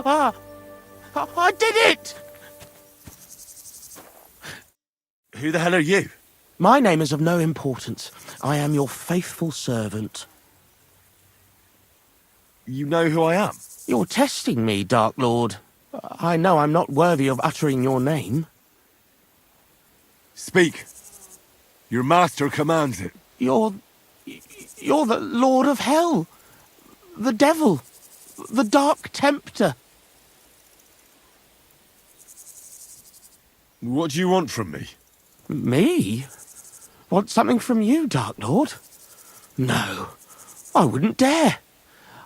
I did it! Who the hell are you? My name is of no importance. I am your faithful servant. You know who I am? You're testing me, Dark Lord. I know I'm not worthy of uttering your name. Speak. Your master commands it. You're the Lord of Hell. The Devil. The Dark Tempter. What do you want from me? Me? Want something from you, Dark Lord? No, I wouldn't dare.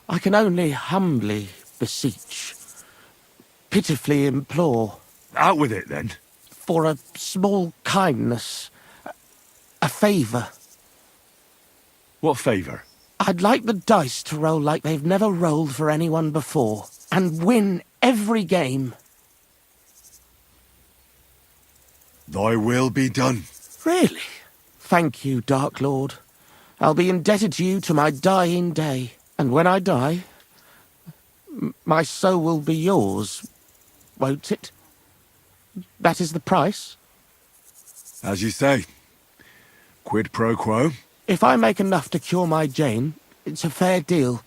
I can only humbly beseech, pitifully implore. Out with it, then. For a small kindness, a favour. What favour? I'd like the dice to roll like they've never rolled for anyone before, and win every game. Thy will be done. Really? Thank you, Dark Lord. I'll be indebted to you to my dying day. And when I die, my soul will be yours, won't it? That is the price? As you say. Quid pro quo? If I make enough to cure my Jane, it's a fair deal.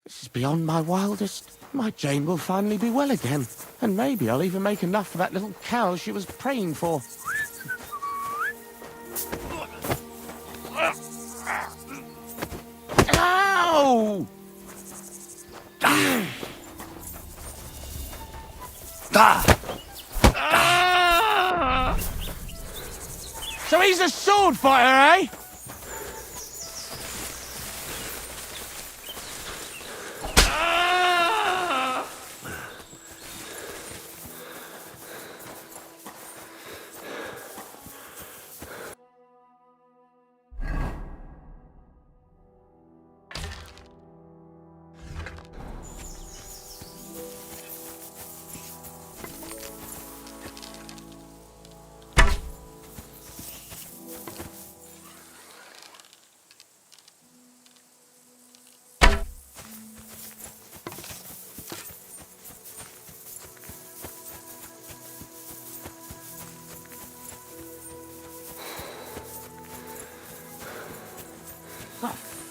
This is beyond my wildest. My Jane will finally be well again. And maybe I'll even make enough for that little cow she was praying for. Ow! So he's a sword fighter, eh?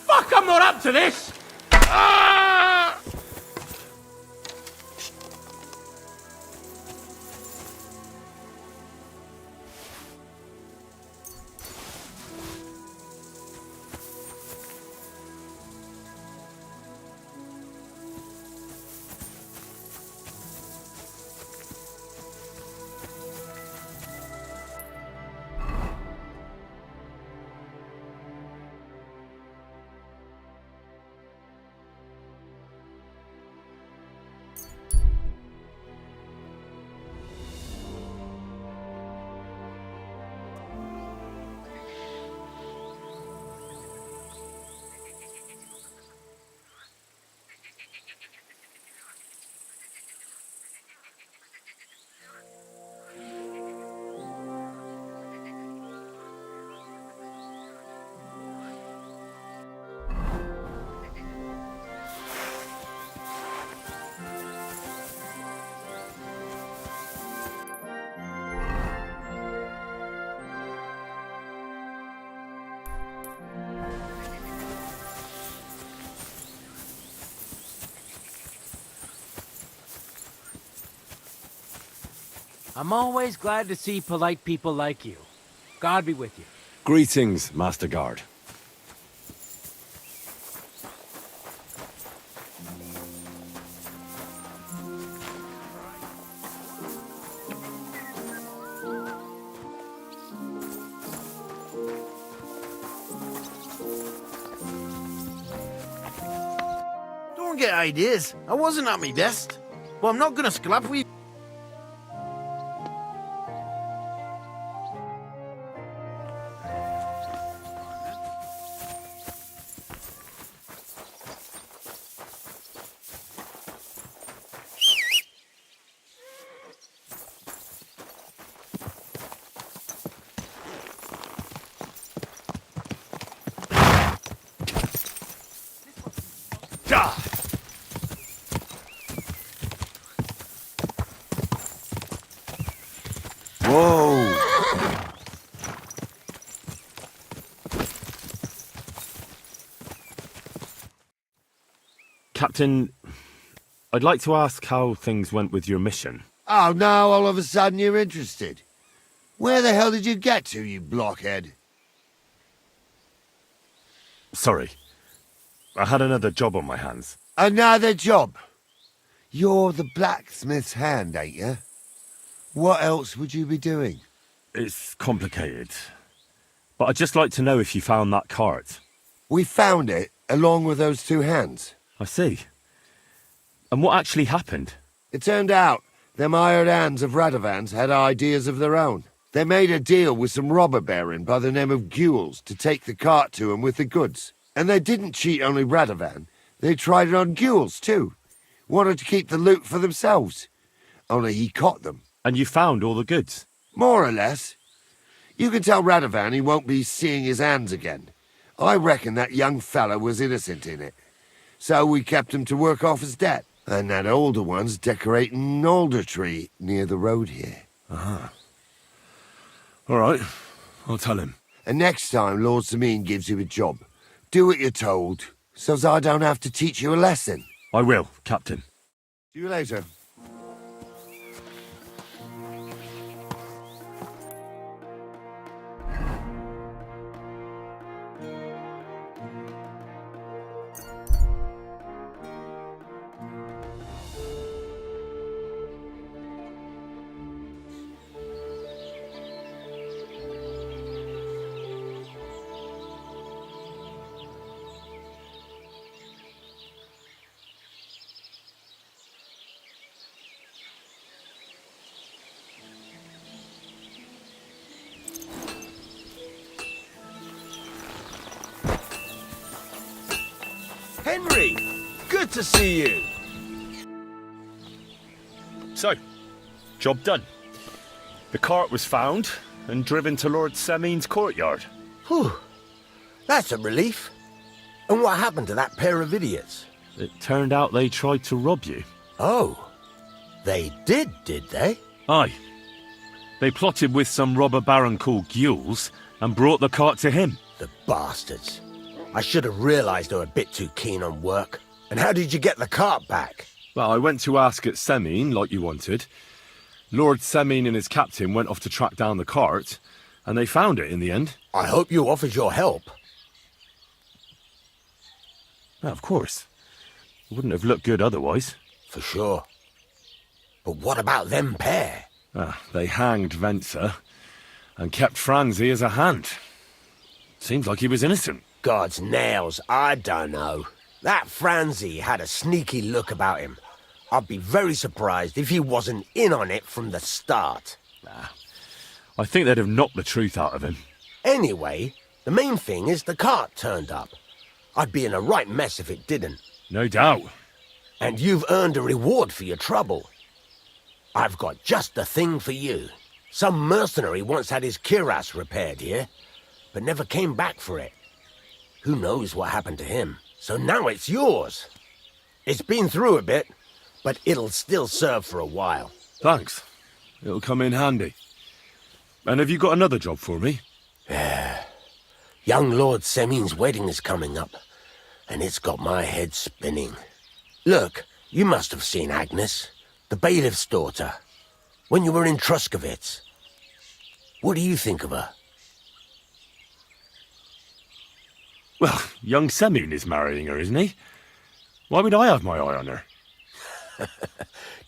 Fuck, I'm not up to this! Ah! I'm always glad to see polite people like you. God be with you. Greetings, Master Guard. Don't get ideas. I wasn't at my best. But I'm not gonna scrap with you. Captain, I'd like to ask how things went with your mission. Oh, now all of a sudden you're interested. Where the hell did you get to, you blockhead? Sorry. I had another job on my hands. Another job? You're the blacksmith's hand, ain't you? What else would you be doing? It's complicated. But I'd just like to know if you found that cart. We found it, along with those two hands. I see. And what actually happened? It turned out them hired hands of Radovan's had ideas of their own. They made a deal with some robber baron by the name of Gules to take the cart to him with the goods. And they didn't cheat only Radovan. They tried it on Gules, too. Wanted to keep the loot for themselves. Only he caught them. And you found all the goods? More or less. You can tell Radovan he won't be seeing his hands again. I reckon that young fella was innocent in it. So we kept him to work off his debt. And that older one's decorating an alder tree near the road here. Ah. All right. I'll tell him. And next time Lord Sameen gives you a job, do what you're told, so I don't have to teach you a lesson. I will, Captain. See you later. Henry! Good to see you! So, job done. The cart was found and driven to Lord Semeen's courtyard. Whew. That's a relief. And what happened to that pair of idiots? It turned out they tried to rob you. Oh. They did they? Aye. They plotted with some robber baron called Gules and brought the cart to him. The bastards. I should have realised they were a bit too keen on work. And how did you get the cart back? Well, I went to ask at Semeen, like you wanted. Lord Semeen and his captain went off to track down the cart, and they found it in the end. I hope you offered your help. Well, of course. It wouldn't have looked good otherwise. For sure. But what about them pair? They hanged Venser and kept Franzi as a hand. Seems like he was innocent. God's nails, I don't know. That Franzi had a sneaky look about him. I'd be very surprised if he wasn't in on it from the start. I think they'd have knocked the truth out of him. Anyway, the main thing is the cart turned up. I'd be in a right mess if it didn't. No doubt. And you've earned a reward for your trouble. I've got just the thing for you. Some mercenary once had his cuirass repaired here, but never came back for it. Who knows what happened to him? So now it's yours. It's been through a bit, but it'll still serve for a while. Thanks. It'll come in handy. And have you got another job for me? Young Lord Semeen's wedding is coming up, and it's got my head spinning. Look, you must have seen Agnes, the bailiff's daughter, when you were in Troskovitz. What do you think of her? Well, young Semeen is marrying her, isn't he? Why would I have my eye on her?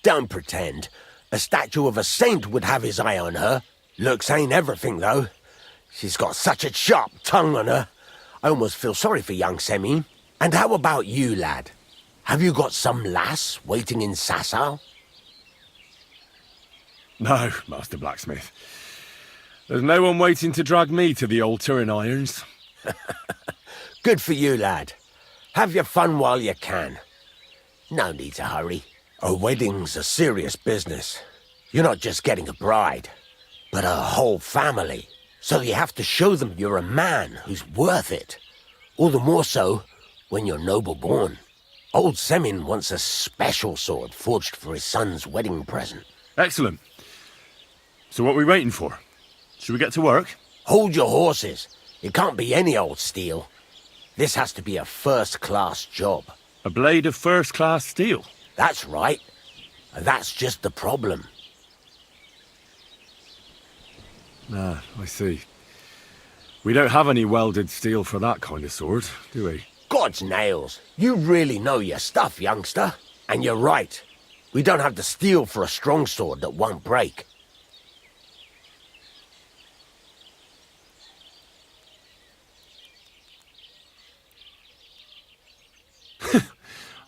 Don't pretend. A statue of a saint would have his eye on her. Looks ain't everything, though. She's got such a sharp tongue on her. I almost feel sorry for young Semeen. And how about you, lad? Have you got some lass waiting in Sasau? No, Master Blacksmith. There's no one waiting to drag me to the altar in irons. Good for you, lad. Have your fun while you can. No need to hurry. A wedding's a serious business. You're not just getting a bride, but a whole family. So you have to show them you're a man who's worth it. All the more so when you're noble born. Old Semeen wants a special sword forged for his son's wedding present. Excellent. So what are we waiting for? Should we get to work? Hold your horses. It can't be any old steel. This has to be a first-class job. A blade of first-class steel. That's right. And that's just the problem. Ah, I see. We don't have any welded steel for that kind of sword, do we? God's nails. You really know your stuff, youngster. And you're right. We don't have the steel for a strong sword that won't break.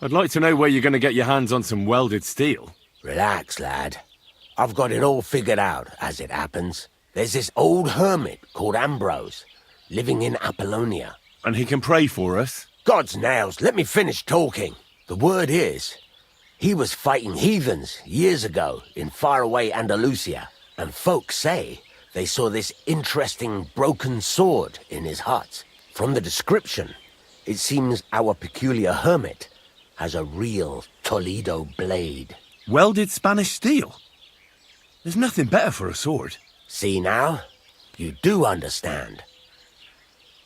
I'd like to know where you're going to get your hands on some welded steel. Relax, lad. I've got it all figured out, as it happens. There's this old hermit called Ambrose, living in Apollonia. And he can pray for us? God's nails, let me finish talking. The word is, he was fighting heathens years ago in faraway Andalusia, and folks say they saw this interesting broken sword in his hut. From the description, it seems our peculiar hermit has a real Toledo blade. Welded Spanish steel? There's nothing better for a sword. See now? You do understand.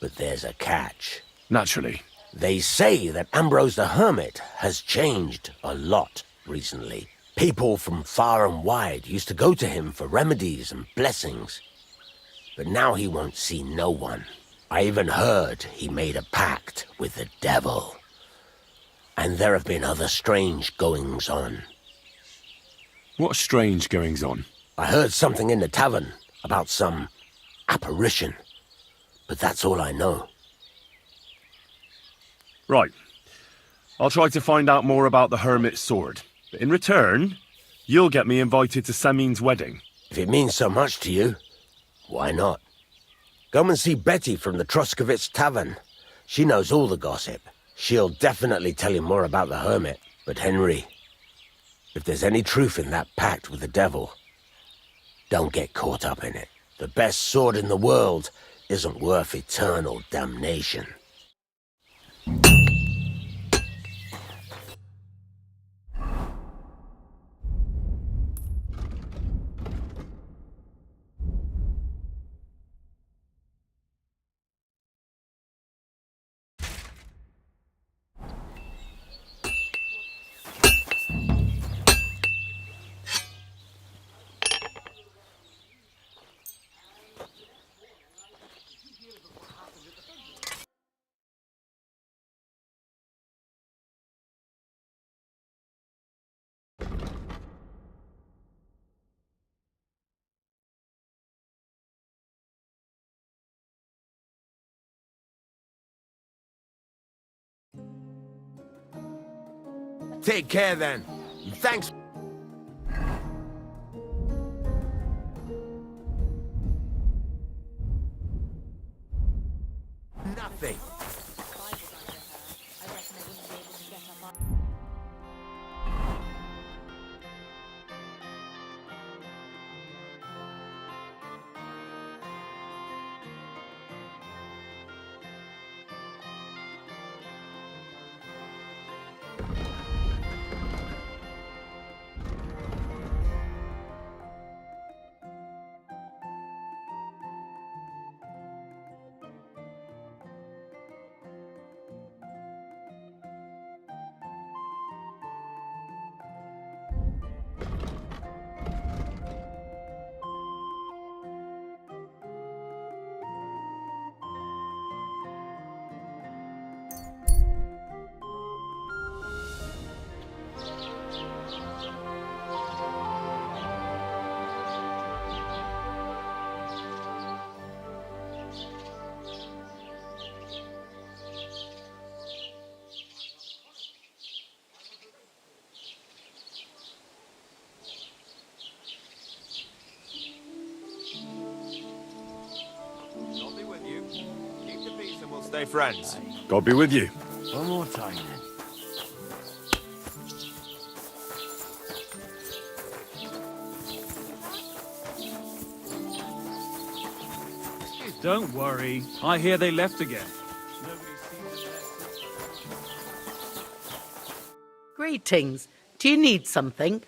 But there's a catch. Naturally. They say that Ambrose the Hermit has changed a lot recently. People from far and wide used to go to him for remedies and blessings. But now he won't see no one. I even heard he made a pact with the devil. And there have been other strange goings-on. What strange goings-on? I heard something in the tavern about some apparition. But that's all I know. Right. I'll try to find out more about the Hermit's sword. But in return, you'll get me invited to Semin's wedding. If it means so much to you, why not? Come and see Betty from the Troskovitz Tavern. She knows all the gossip. She'll definitely tell you more about the Hermit. But Henry, if there's any truth in that pact with the devil, don't get caught up in it. The best sword in the world isn't worth eternal damnation. Take care then. Thanks. Nothing. Stay friends. God be with you. One more time then. Don't worry. I hear they left again. Greetings. Do you need something?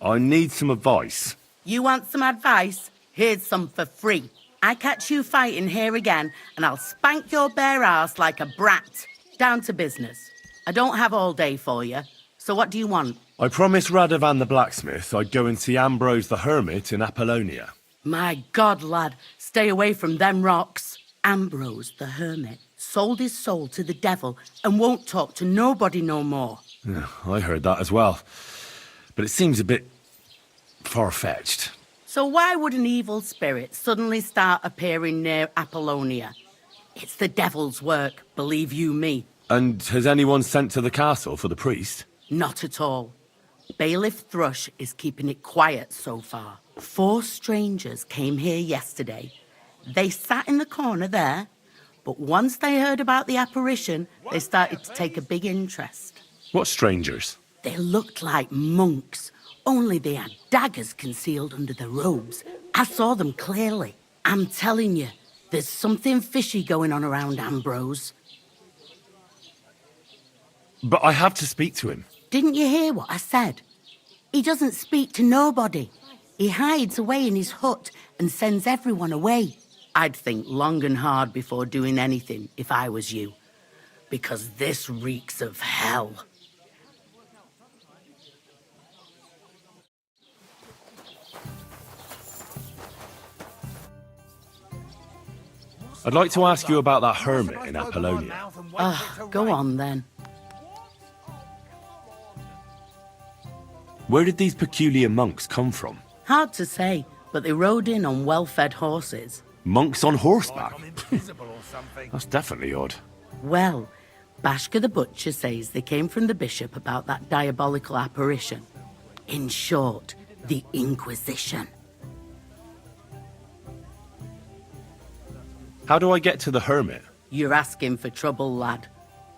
I need some advice. You want some advice? Here's some for free. I catch you fighting here again, and I'll spank your bare ass like a brat. Down to business. I don't have all day for you. So what do you want? I promised Radovan the blacksmith I'd go and see Ambrose the Hermit in Apollonia. My God, lad, stay away from them rocks. Ambrose the Hermit sold his soul to the devil and won't talk to nobody no more. Yeah, I heard that as well. But it seems a bit far-fetched. So why would an evil spirit suddenly start appearing near Apollonia? It's the devil's work, believe you me. And has anyone sent to the castle for the priest? Not at all. Bailiff Thrush is keeping it quiet so far. 4 strangers came here yesterday. They sat in the corner there, but once they heard about the apparition, they started to take a big interest. What strangers? They looked like monks, only they had daggers concealed under their robes. I saw them clearly. I'm telling you, there's something fishy going on around Ambrose. But I have to speak to him. Didn't you hear what I said? He doesn't speak to nobody. He hides away in his hut and sends everyone away. I'd think long and hard before doing anything if I was you, because this reeks of hell. I'd like to ask you about that hermit in Apollonia. Go on then. Where did these peculiar monks come from? Hard to say, but they rode in on well-fed horses. Monks on horseback? That's definitely odd. Well, Bashka the Butcher says they came from the bishop about that diabolical apparition. In short, the Inquisition. How do I get to the hermit? You're asking for trouble, lad.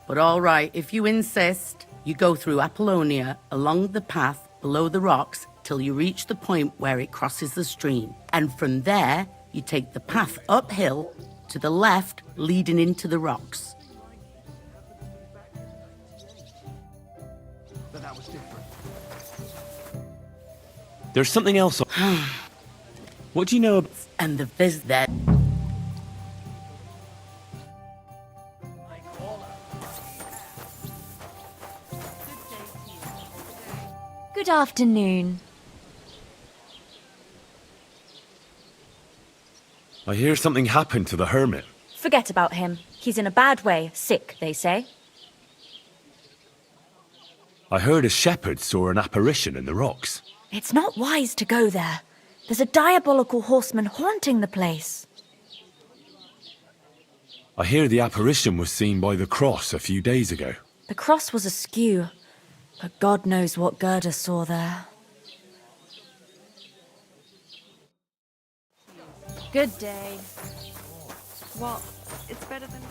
But all right, if you insist, you go through Apollonia along the path below the rocks till you reach the point where it crosses the stream. And from there, you take the path uphill to the left, leading into the rocks. But that was different. There's something else. What do you know about... And the viz there. Good afternoon. I hear something happened to the hermit. Forget about him. He's in a bad way. Sick, they say. I heard a shepherd saw an apparition in the rocks. It's not wise to go there. There's a diabolical horseman haunting the place. I hear the apparition was seen by the cross a few days ago. The cross was askew, but God knows what Gerda saw there. Good day. Well, it's better than...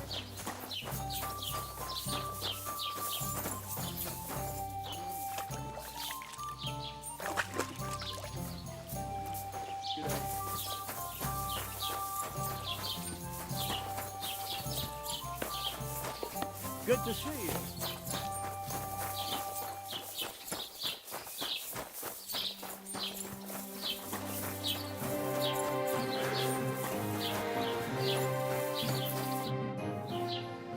Good to see you.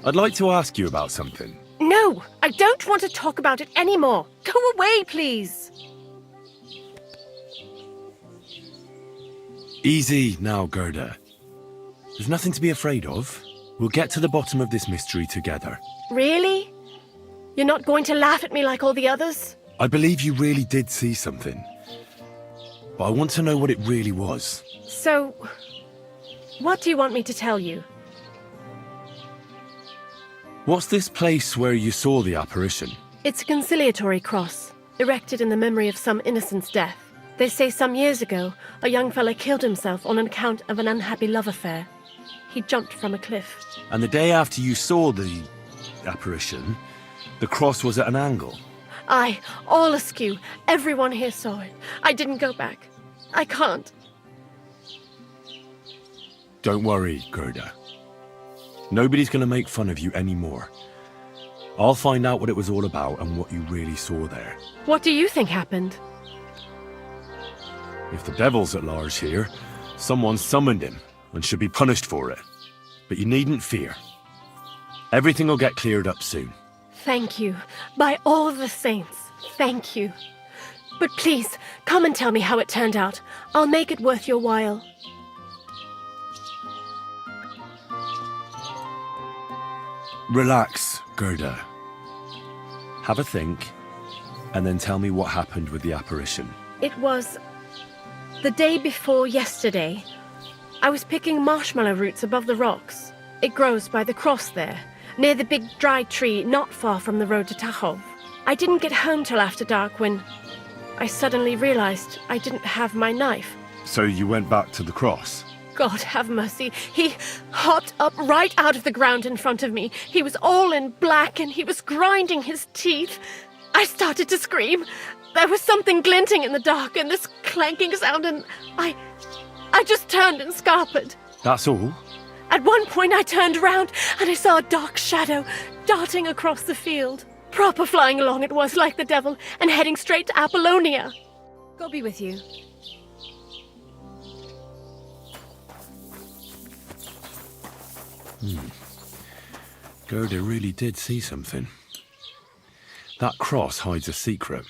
I'd like to ask you about something. No, I don't want to talk about it anymore. Go away, please. Easy now, Gerda. There's nothing to be afraid of. We'll get to the bottom of this mystery together. Really? You're not going to laugh at me like all the others? I believe you really did see something. But I want to know what it really was. So, what do you want me to tell you? What's this place where you saw the apparition? It's a conciliatory cross, erected in the memory of some innocent's death. They say some years ago, a young fella killed himself on account of an unhappy love affair. He jumped from a cliff. And the day after you saw the apparition, the cross was at an angle. Aye, all askew. Everyone here saw it. I didn't go back. I can't. Don't worry, Gerda. Nobody's going to make fun of you anymore. I'll find out what it was all about and what you really saw there. What do you think happened? If the devil's at large here, someone summoned him and should be punished for it. But you needn't fear. Everything will get cleared up soon. Thank you. By all the saints, thank you. But please, come and tell me how it turned out. I'll make it worth your while. Relax, Gerda. Have a think, and then tell me what happened with the apparition. It was the day before yesterday. I was picking marshmallow roots above the rocks. It grows by the cross there, near the big dry tree not far from the road to Tachov. I didn't get home till after dark when I suddenly realized I didn't have my knife. So you went back to the cross? God have mercy. He hopped up right out of the ground in front of me. He was all in black and he was grinding his teeth. I started to scream. There was something glinting in the dark and this clanking sound, and I just turned and scarpered. That's all? At one point I turned around and I saw a dark shadow darting across the field. Proper flying along it was, like the devil, and heading straight to Apollonia. God be with you. Gerda really did see something. That cross hides a secret.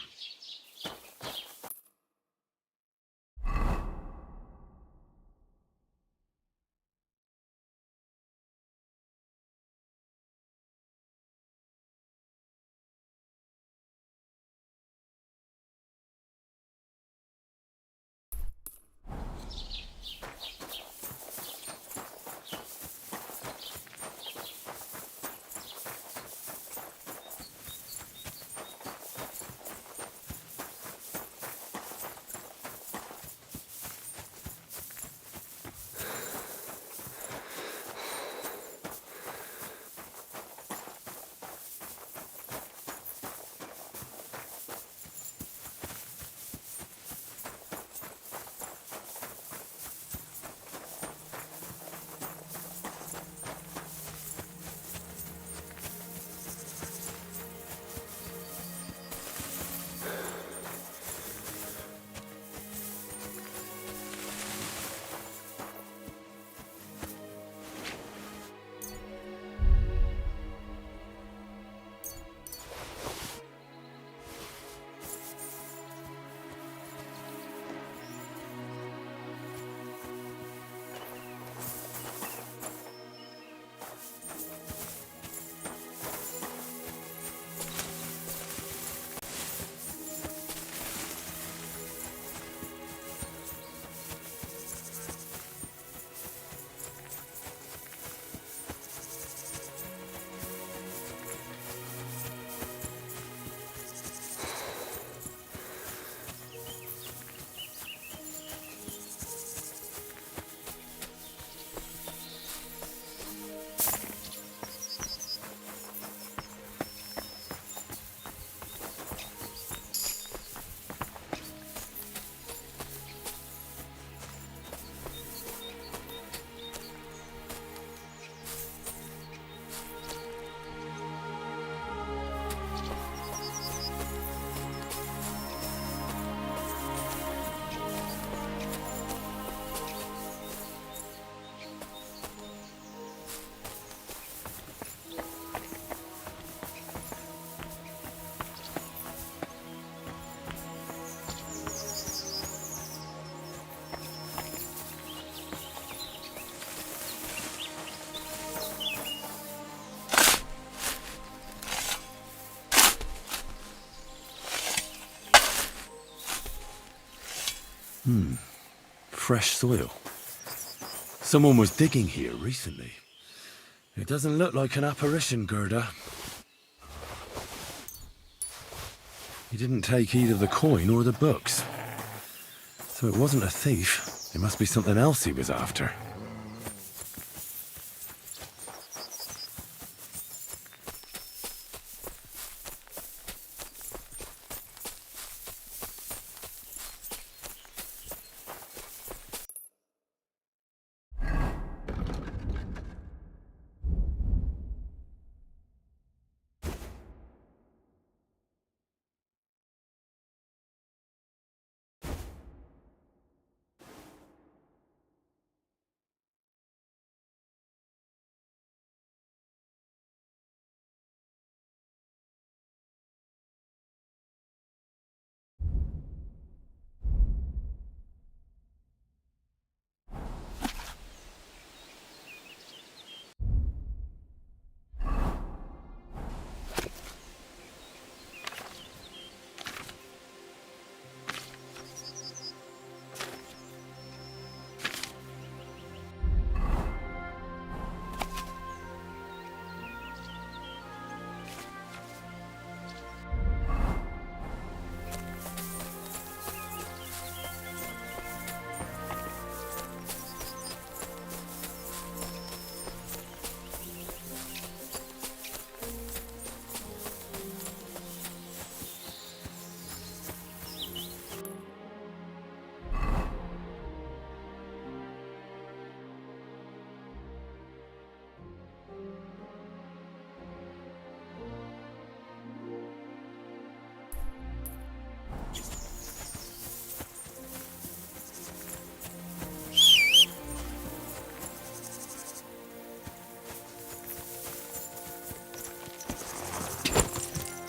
Fresh soil. Someone was digging here recently. It doesn't look like an apparition, Gerda. He didn't take either the coin or the books. So it wasn't a thief. It must be something else he was after.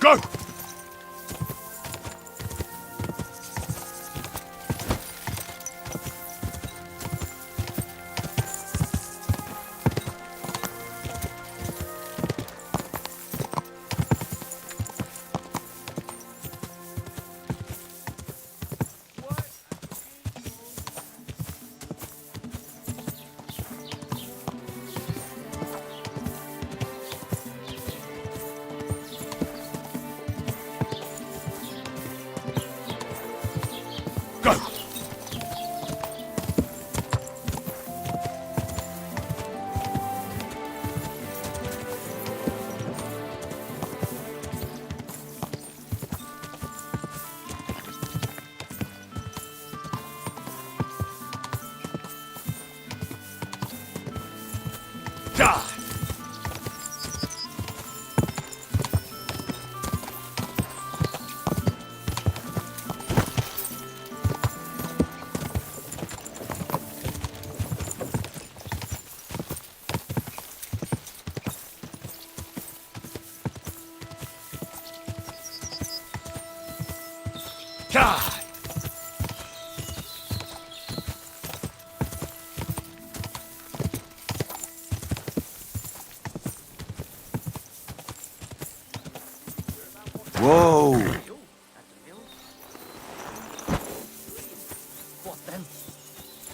Go! Go! Die! Die! Whoa! What then?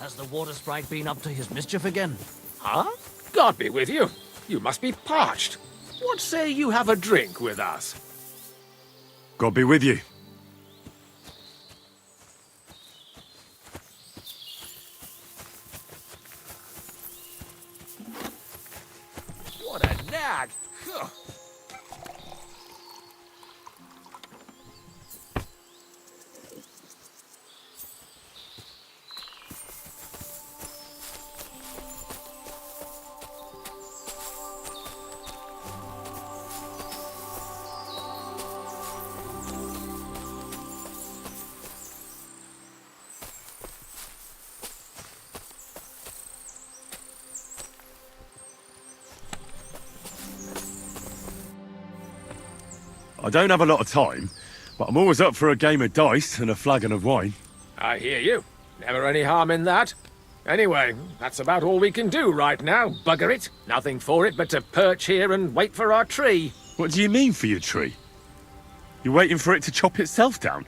Has the water sprite been up to his mischief again? Huh? God be with you. You must be parched. What say you have a drink with us? God be with you. What a nag! Huh. I don't have a lot of time, but I'm always up for a game of dice and a flagon of wine. I hear you. Never any harm in that. Anyway, that's about all we can do right now, bugger it. Nothing for it but to perch here and wait for our tree. What do you mean for your tree? You're waiting for it to chop itself down?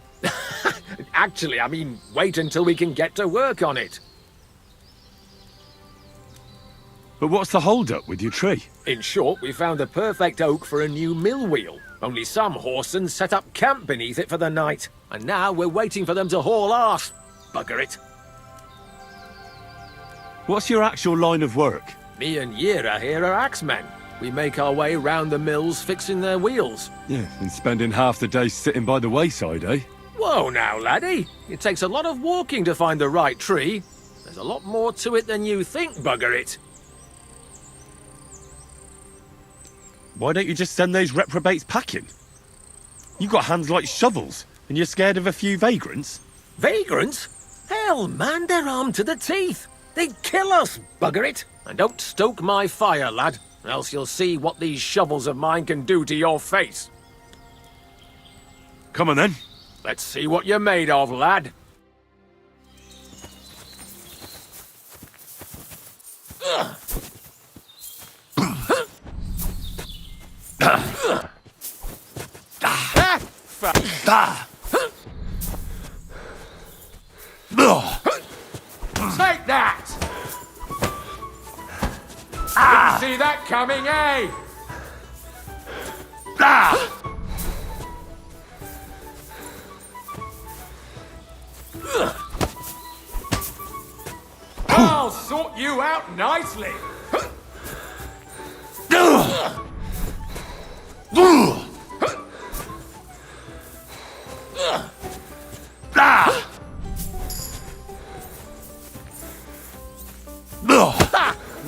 Actually, I mean, wait until we can get to work on it. But what's the hold-up with your tree? In short, we found the perfect oak for a new mill wheel. Only some horsens set up camp beneath it for the night. And now we're waiting for them to haul arse. Bugger it. What's your actual line of work? Me and Yera here are axemen. We make our way round the mills fixing their wheels. Yeah, and spending half the day sitting by the wayside, eh? Whoa now, laddie. It takes a lot of walking to find the right tree. There's a lot more to it than you think, bugger it. Why don't you just send those reprobates packing? You got hands like shovels, and you're scared of a few vagrants? Vagrants? Hell, man, they're armed to the teeth. They'd kill us, bugger it. And don't stoke my fire, lad, else you'll see what these shovels of mine can do to your face. Come on then. Let's see what you're made of, lad. Take that! Didn't see that coming, eh? I'll sort you out nicely.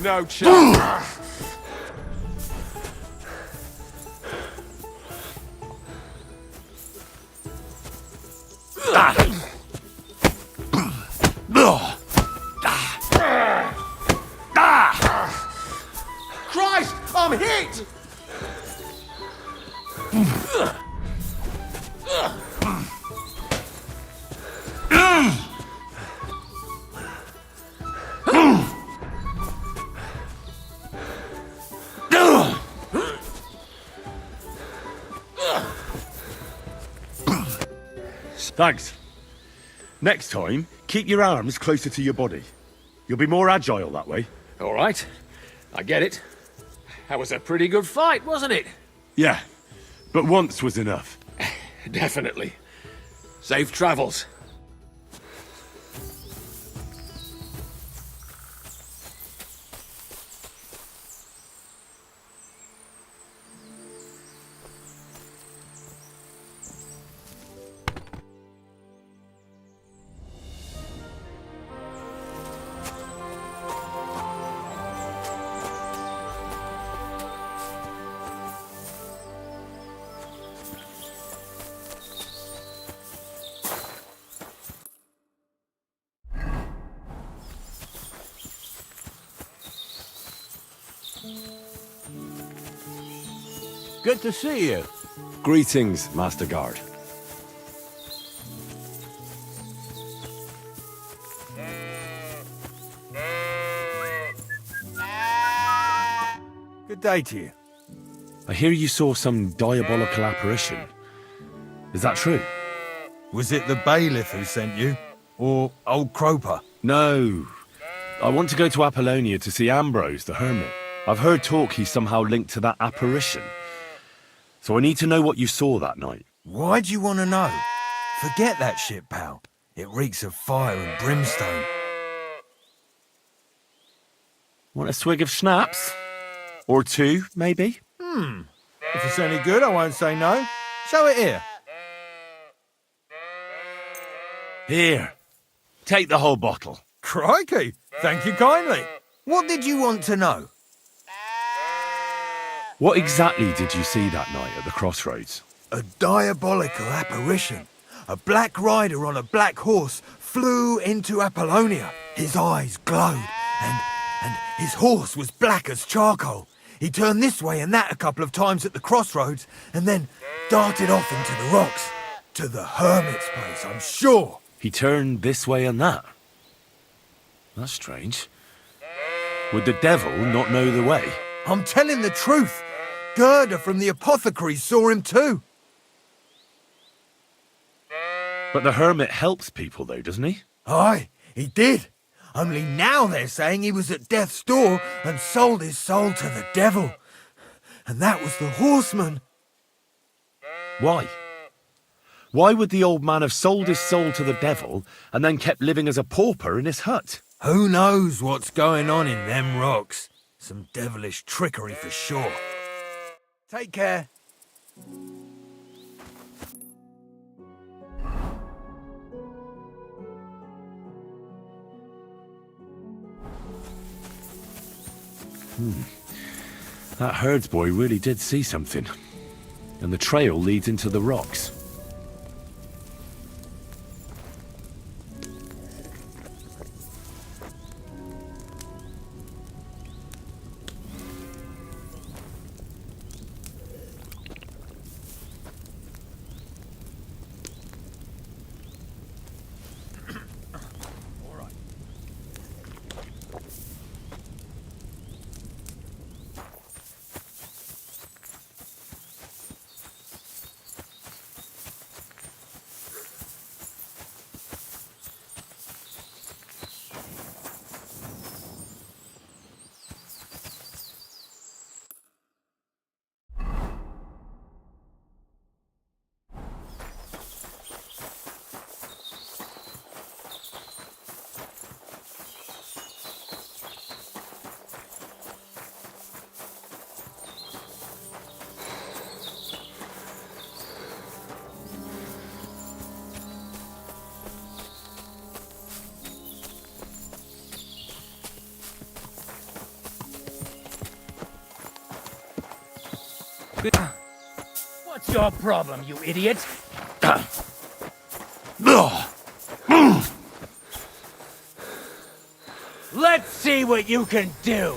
No chance. Christ, I'm hit! Thanks. Next time, keep your arms closer to your body. You'll be more agile that way. All right. I get it. That was a pretty good fight, wasn't it? Yeah, but once was enough. Definitely. Safe travels. Good to see you. Greetings, Master Guard. Good day to you. I hear you saw some diabolical apparition. Is that true? Was it the bailiff who sent you? Or old Croper? No. I want to go to Apollonia to see Ambrose, the Hermit. I've heard talk he's somehow linked to that apparition. So I need to know what you saw that night. Why do you want to know? Forget that shit, pal. It reeks of fire and brimstone. Want a swig of schnapps? Or two, maybe? If it's any good, I won't say no. Show it here. Here. Take the whole bottle. Crikey! Thank you kindly. What did you want to know? What exactly did you see that night at the crossroads? A diabolical apparition. A black rider on a black horse flew into Apollonia. His eyes glowed, and his horse was black as charcoal. He turned this way and that a couple of times at the crossroads, and then darted off into the rocks. To the Hermit's place, I'm sure. He turned this way and that. That's strange. Would the devil not know the way? I'm telling the truth. Gerda from the apothecary saw him too. But the Hermit helps people though, doesn't he? Aye, he did. Only now they're saying he was at death's door and sold his soul to the devil. And that was the horseman. Why? Why would the old man have sold his soul to the devil and then kept living as a pauper in his hut? Who knows what's going on in them rocks? Some devilish trickery for sure. Take care. That herdsboy really did see something. And the trail leads into the rocks. What's your problem, you idiot? Let's see what you can do.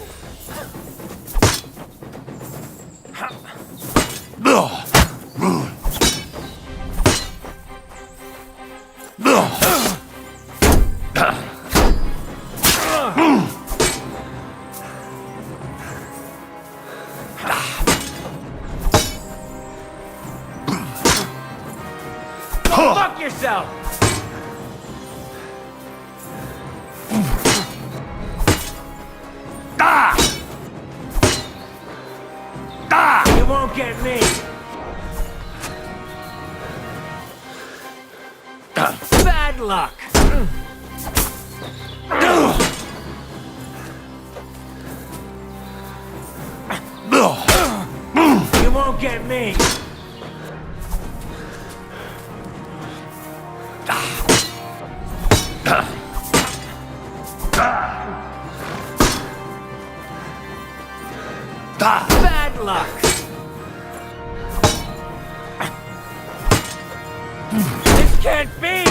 Fuck yourself! You won't get me! Bad luck! You won't get me! Bad luck! This can't be!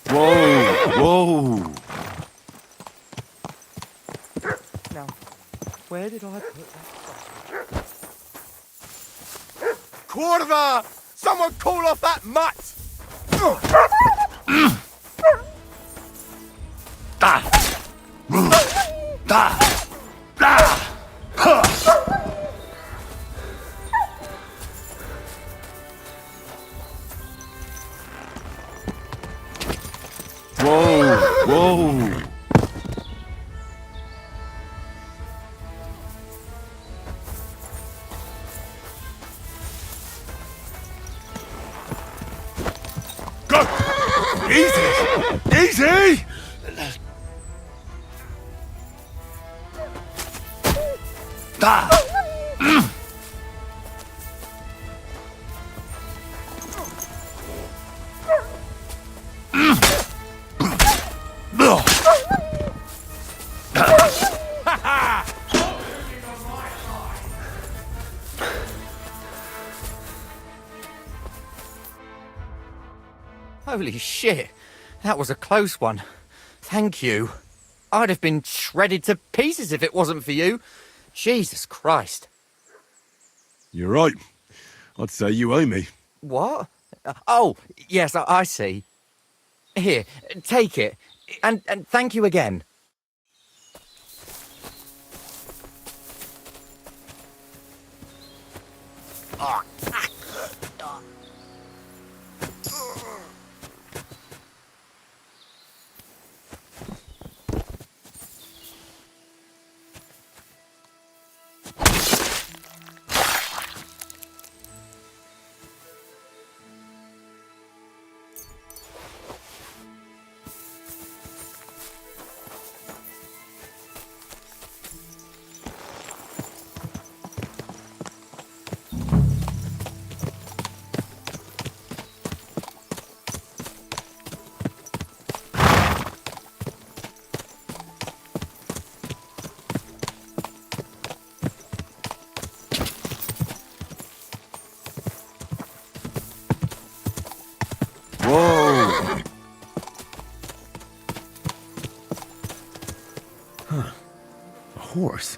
Whoa! Now, where did I put that? Corva! Someone call off that mutt! Whoa! Go! Easy! Easy! Holy shit. That was a close one. Thank you. I'd have been shredded to pieces if it wasn't for you. Jesus Christ. You're right. I'd say you owe me. What? Oh, yes, I see. Here, take it. And thank you again. Whoa! Huh. A horse?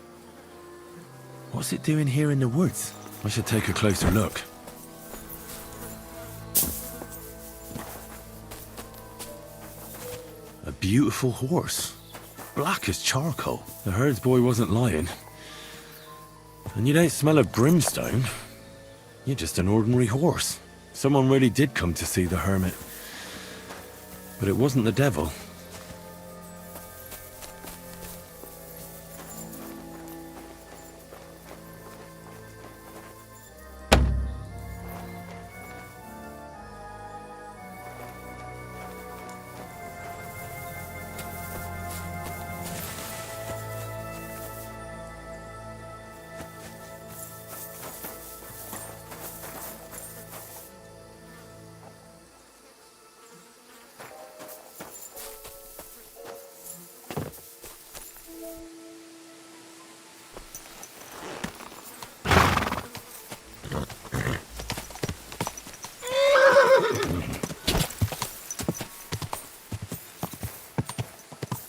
What's it doing here in the woods? I should take a closer look. A beautiful horse. Black as charcoal. The herds boy wasn't lying. And you don't smell of brimstone. You're just an ordinary horse. Someone really did come to see the hermit. But it wasn't the devil.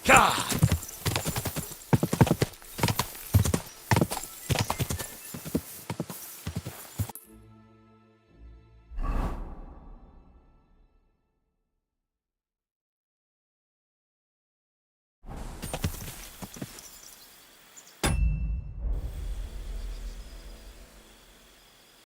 Gah!